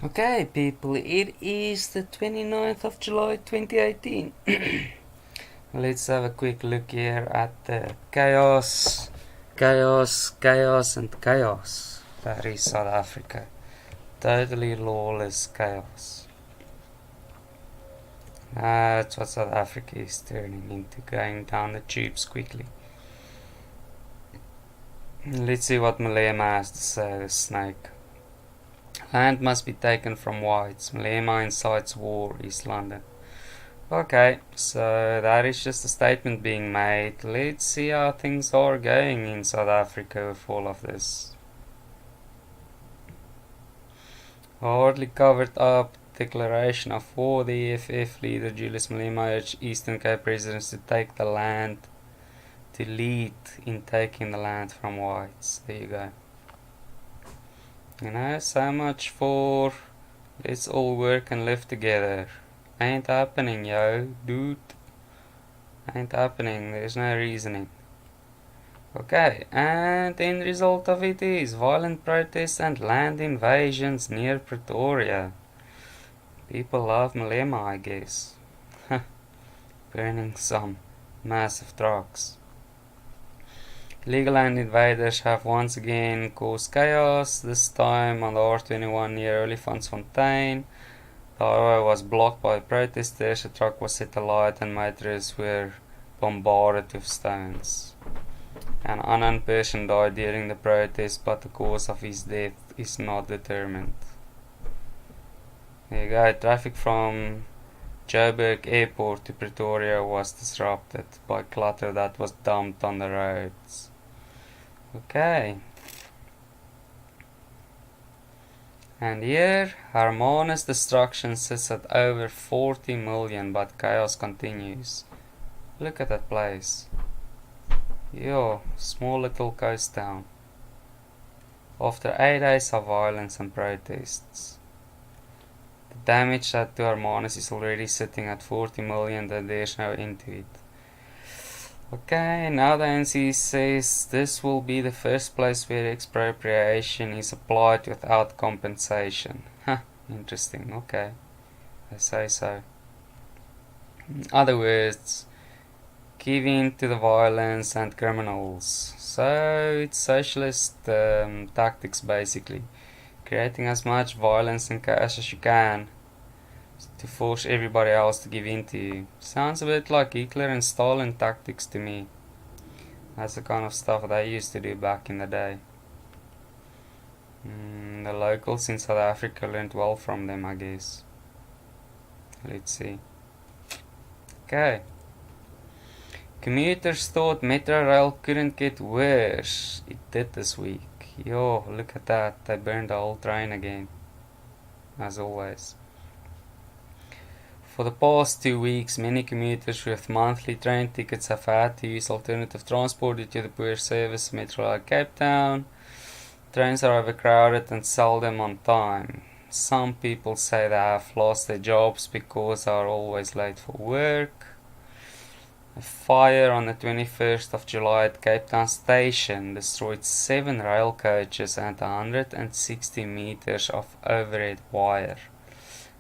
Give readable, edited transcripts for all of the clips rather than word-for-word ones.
Okay, people, it is the 29th of July 2018. Let's have a quick look here at the chaos, and chaos that is South Africa. Totally lawless chaos. That's what South Africa is turning into, going down the tubes quickly. Let's see what Malema has to say, the snake. Land must be taken from whites. Malema incites war, East London. Okay, so that is just a statement being made. Let's see how things are going in South Africa with all of this. Hardly covered up declaration of war. The EFF leader Julius Malema urged Eastern Cape residents to take the land, to lead in taking the land from whites. There you go. So much for let's all work and live together. Ain't happening, yo, dude. Ain't happening, there's no reasoning. Okay, and the end result of it is violent protests and land invasions near Pretoria. People love Malema, I guess. Burning some massive trucks. Illegal land invaders have once again caused chaos, this time on the R21 near Olifantsfontein. The highway was blocked by protesters, a truck was set alight and motorists were bombarded with stones. An unarmed person died during the protest, but the cause of his death is not determined. There you go, traffic from Joburg Airport to Pretoria was disrupted by clutter that was dumped on the roads. Okay. And here, Hermanus destruction sits at over 40 million, but chaos continues. Look at that place. Yo, small little coast town. After 8 days of violence and protests. The damage to Hermanus is already sitting at 40 million, that there's no end to it. Okay, now the ANC says this will be the first place where expropriation is applied without compensation. Interesting, okay. I say so. In other words, give in to the violence and criminals. So it's socialist tactics basically. Creating as much violence and chaos as you can to force everybody else to give in to you. Sounds a bit like Hitler and Stalin tactics to me. That's the kind of stuff they used to do back in the day. The locals in South Africa learned well from them, I guess. Let's see. Okay. Commuters thought Metro Rail couldn't get worse. It did this week. Yo, look at that. They burned the whole train again. As always. For the past 2 weeks, many commuters with monthly train tickets have had to use alternative transport due to the poor service of Metrorail Cape Town. Trains are overcrowded and seldom on time. Some people say they have lost their jobs because they are always late for work. A fire on the 21st of July at Cape Town Station destroyed 7 rail coaches and 160 meters of overhead wire.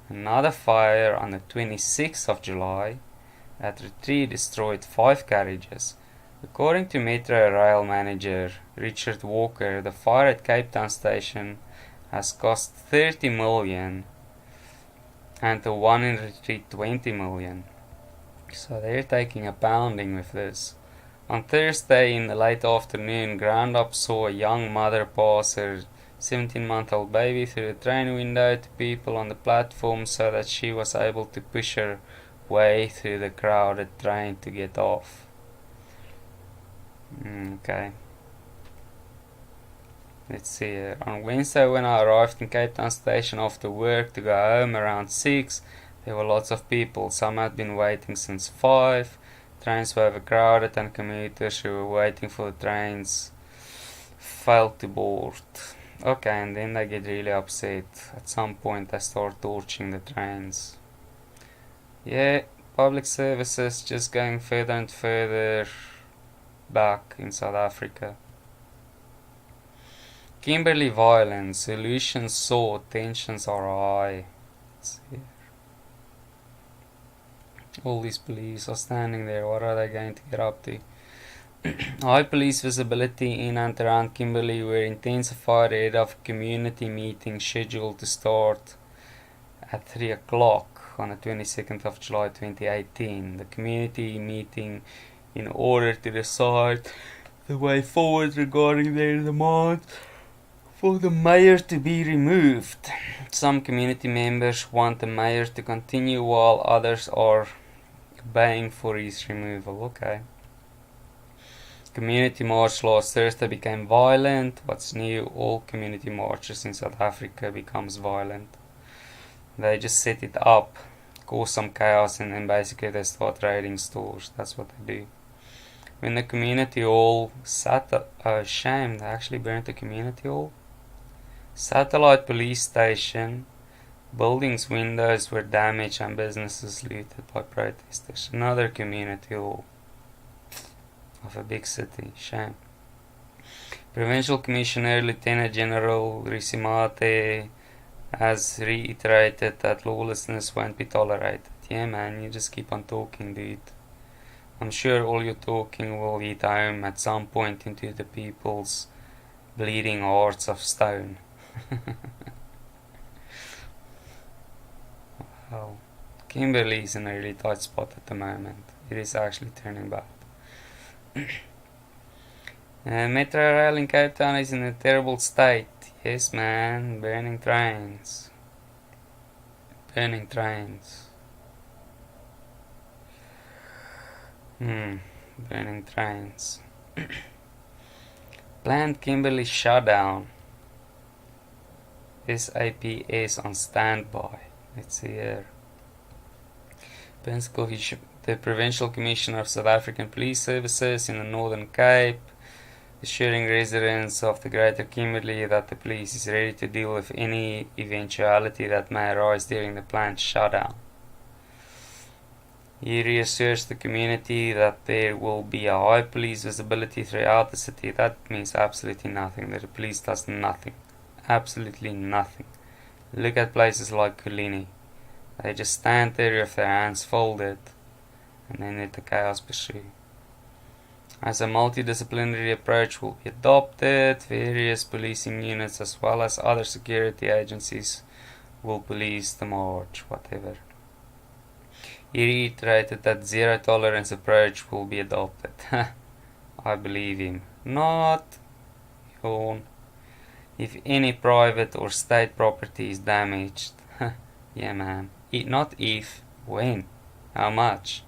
Another fire on the 26th of July at Retreat destroyed 5 carriages. According to Metro Rail manager Richard Walker, the fire at Cape Town Station has cost 30 million and the one in Retreat 20 million. So they're taking a pounding with this. On Thursday in the late afternoon, GroundUp saw a young mother pass her 17-month-old baby through the train window to people on the platform so that she was able to push her way through the crowded train to get off. Okay. Let's see here. On Wednesday when I arrived in Cape Town Station after work to go home around 6, there were lots of people. Some had been waiting since 5. Trains were overcrowded and commuters who were waiting for the trains failed to board. Okay, and then they get really upset. At some point they start torching the trains. Yeah, public services just going further and further back in South Africa. Kimberley violence, solutions sought, tensions are high. Let's see. All these police are standing there, what are they going to get up to? High police visibility in and around Kimberley were intensified ahead of a community meeting scheduled to start at 3 o'clock on the 22nd of July 2018. The community meeting in order to decide the way forward regarding their demand for the mayor to be removed. Some community members want the mayor to continue while others are baying for his removal. Okay. Community march last Thursday became violent. What's new? All community marches in South Africa becomes violent. They just set it up, cause some chaos, and then basically they start raiding stores. That's what they do. When the community hall shame, they actually burnt the community hall. Satellite police station, buildings' windows were damaged and businesses looted by protesters. Another community hall of a big city. Shame. Provincial Commissioner Lieutenant General Risimate has reiterated that lawlessness won't be tolerated. Yeah, man, you just keep on talking, dude. I'm sure all your talking will hit home at some point into the people's bleeding hearts of stone. Wow. Kimberley is in a really tight spot at the moment. It is actually turning bad. Metro Rail in Cape Town is in a terrible state. Yes, man. Burning trains. Burning trains. Burning trains. Planned Kimberley shutdown. SAPS on standby. Let's see here. The Provincial Commissioner of South African Police Services in the Northern Cape, assuring residents of the Greater Kimberley that the police is ready to deal with any eventuality that may arise during the planned shutdown. He reassures the community that there will be a high police visibility throughout the city. That means absolutely nothing. That the police does nothing. Absolutely nothing. Look at places like Kulini. They just stand there with their hands folded and then let the chaos pursue. As a multidisciplinary approach will be adopted, various policing units as well as other security agencies will police the march, whatever. He reiterated that zero tolerance approach will be adopted. I believe him. Not. Yawn. If any private or state property is damaged. Yeah, man. Not if, when, how much.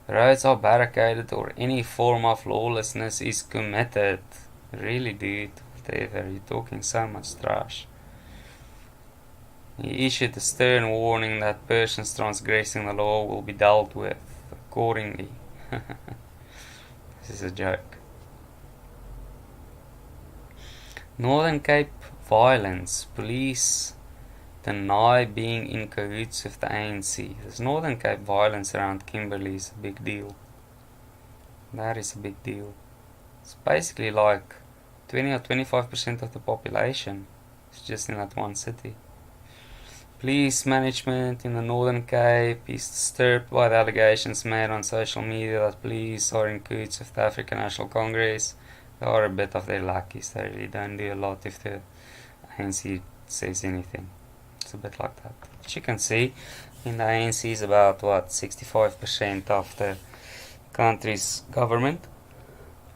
Roads are barricaded or any form of lawlessness is committed. Really, dude, whatever, you're talking so much trash. He issued a stern warning that persons transgressing the law will be dealt with accordingly. This is a joke. Northern Cape violence. Police deny being in cahoots with the ANC. This Northern Cape violence around Kimberley is a big deal. That is a big deal. It's basically like 20 or 25% of the population. It's just in that one city. Police management in the Northern Cape is disturbed by the allegations made on social media that police are in cahoots with the African National Congress. They are a bit of their lackeys. They really don't do a lot if the ANC says anything. It's a bit like that. As you can see, in the ANC is about 65% of the country's government.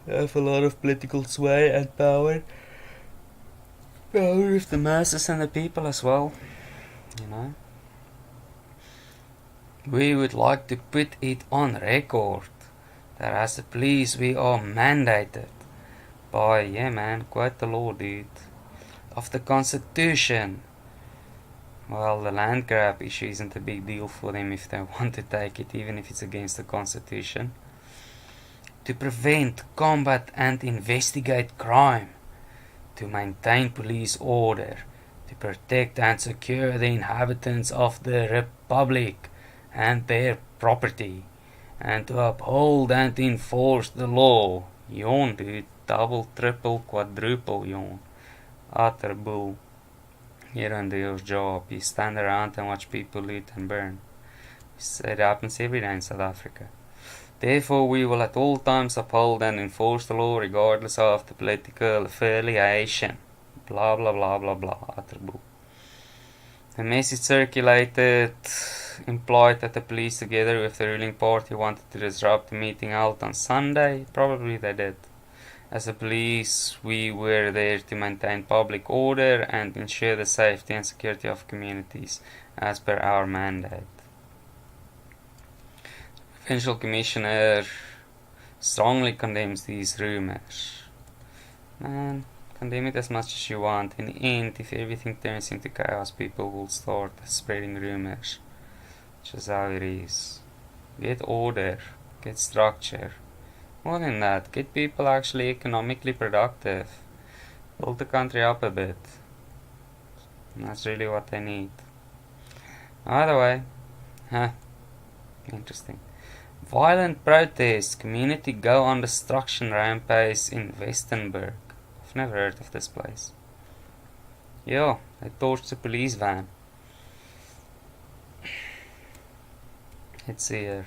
They have a lot of political sway and power. Power with the masses and the people as well. You know. We would like to put it on record that as the police we are mandated by, yeah man, quite the law, dude, of the Constitution. Well, the land grab issue isn't a big deal for them if they want to take it, even if it's against the Constitution. To prevent, combat and investigate crime. To maintain police order. To protect and secure the inhabitants of the Republic and their property. And to uphold and enforce the law. Yawn, dude. Double, triple, quadruple, yawn. Utter bull. You don't do your job. You stand around and watch people loot and burn. It happens every day in South Africa. Therefore, we will at all times uphold and enforce the law regardless of the political affiliation. Blah blah blah blah blah. Utter bull. The message circulated implied that the police, together with the ruling party, wanted to disrupt the meeting held on Sunday. Probably they did. As the police, we were there to maintain public order and ensure the safety and security of communities as per our mandate. The Provincial Commissioner strongly condemns these rumors. Man, condemn it as much as you want. In the end, if everything turns into chaos, people will start spreading rumors. Which is how it is. Get order, get structure. More than that, get people actually economically productive. Build the country up a bit. And that's really what they need. Either way, interesting. Violent protests, community go on destruction rampage in Westenburg. I've never heard of this place. Yo, they torched a police van. Let's see here.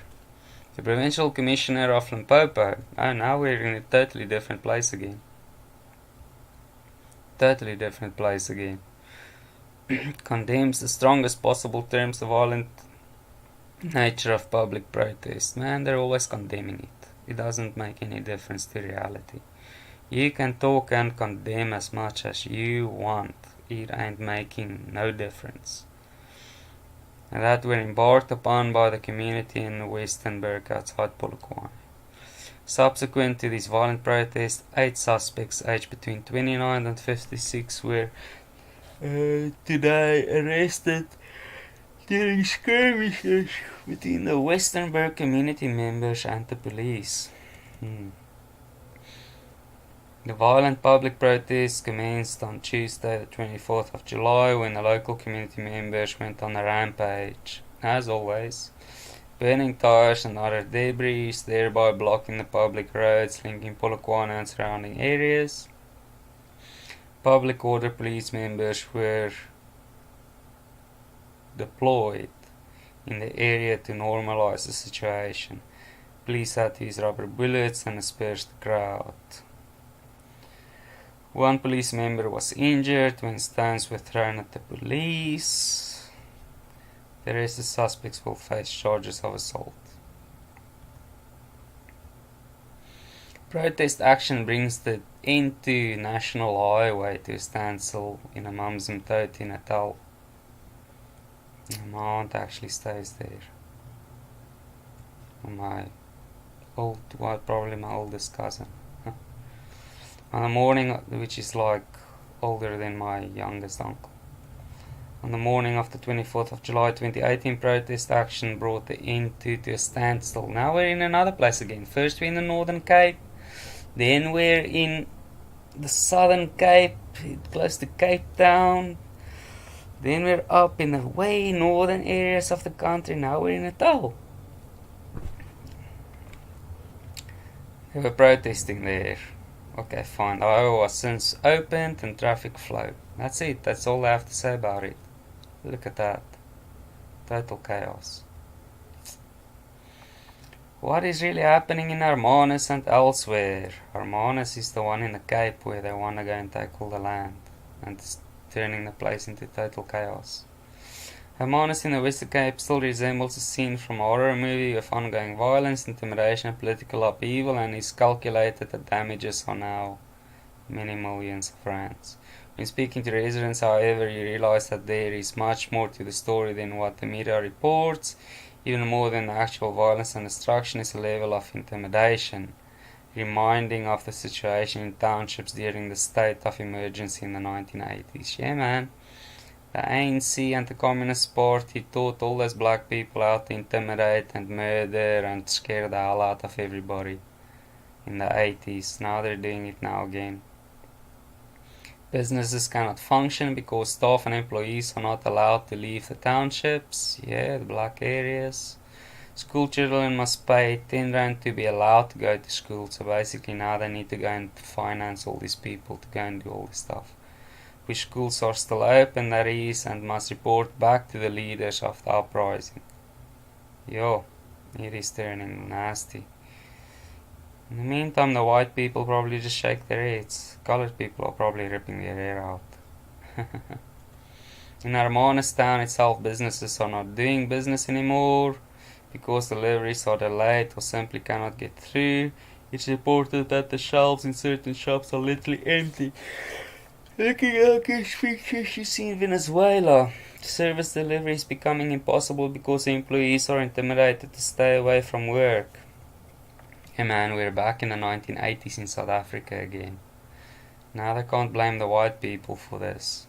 The Provincial Commissioner of Limpopo. Oh, now we're in a totally different place again. Condemns the strongest possible terms the violent nature of public protest. Man, they're always condemning it. It doesn't make any difference to reality. You can talk and condemn as much as you want. It ain't making no difference. And that were embarked upon by the community in Westenburg outside Polokwane. Subsequent to these violent protests, 8 suspects aged between 29 and 56 were today arrested during skirmishes between the Westenburg community members and the police. The violent public protests commenced on Tuesday the 24th of July when the local community members went on a rampage, as always, burning tires and other debris, thereby blocking the public roads linking Polokwane and surrounding areas. Public order police members were deployed in the area to normalize the situation. Police had to use rubber bullets and disperse the crowd. One police member was injured when stones were thrown at the police. The rest of the suspects will face charges of assault. Protest action brings the end to National Highway to a standstill in Amanzimtoti, Natal. My aunt actually stays there. Probably my oldest cousin. On the morning, which is like older than my youngest uncle. On the morning of the 24th of July 2018, protest action brought the end to a standstill. Now we're in another place again. First we're in the Northern Cape, then we're in the Southern Cape, close to Cape Town. Then we're up in the way northern areas of the country. Now we're in Natal. They were protesting there. Okay, fine. The highway was since opened and traffic flowed. That's it. That's all I have to say about it. Look at that. Total chaos. What is really happening in Hermanus and elsewhere? Hermanus is the one in the Cape where they want to go and take all the land. And it's turning the place into total chaos. Hermanus in the Western Cape still resembles a scene from a horror movie with ongoing violence, intimidation and political upheaval, and is calculated that damages are now many millions of rands. When speaking to residents, however, you realize that there is much more to the story than what the media reports. Even more than the actual violence and destruction is a level of intimidation, reminding of the situation in townships during the state of emergency in the 1980s. Yeah, man. The ANC and the Communist Party taught all those black people how to intimidate and murder and scare the hell out of everybody in the 80s. Now they're doing it now again. Businesses cannot function because staff and employees are not allowed to leave the townships. Yeah, the black areas. School children must pay 10 rand to be allowed to go to school. So basically now they need to go and finance all these people to go and do all this stuff. which schools are still open there is and must report back to the leaders of the uprising. Yo, it is turning nasty. In the meantime, the white people probably just shake their heads. Colored people are probably ripping their hair out. In Hermanus town itself, businesses are not doing business anymore because deliveries are delayed or simply cannot get through. It's reported that the shelves in certain shops are literally empty. Looking at these pictures you see in Venezuela, service delivery is becoming impossible because the employees are intimidated to stay away from work. Hey man, we're back in the 1980s in South Africa again. Now they can't blame the white people for this.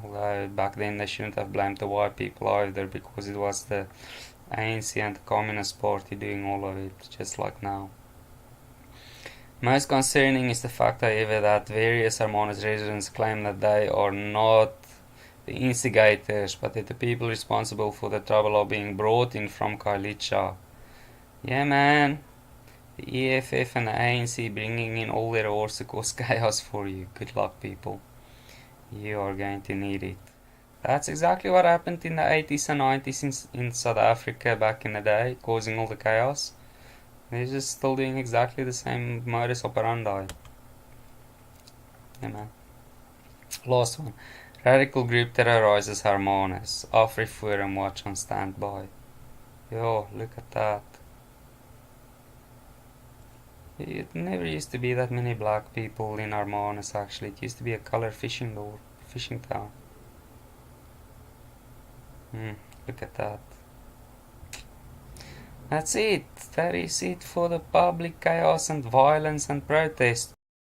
Although back then they shouldn't have blamed the white people either, because it was the ANC and the Communist Party doing all of it, just like now. Most concerning is the fact, however, that various Hermanus residents claim that they are not the instigators, but that the people responsible for the trouble are being brought in from Khayelitsha. Yeah man, the EFF and the ANC bringing in all their horse to cause chaos for you. Good luck people. You are going to need it. That's exactly what happened in the 80s and 90s in South Africa back in the day, causing all the chaos. They're just still doing exactly the same modus operandi. Yeah, man. Last one. Radical group terrorizes Hermanus. AfriForum watch on standby. Yo, look at that. It never used to be that many black people in Hermanus actually. It used to be a color fishing town. Look at that. That's it. That is it for the public chaos and violence and protest.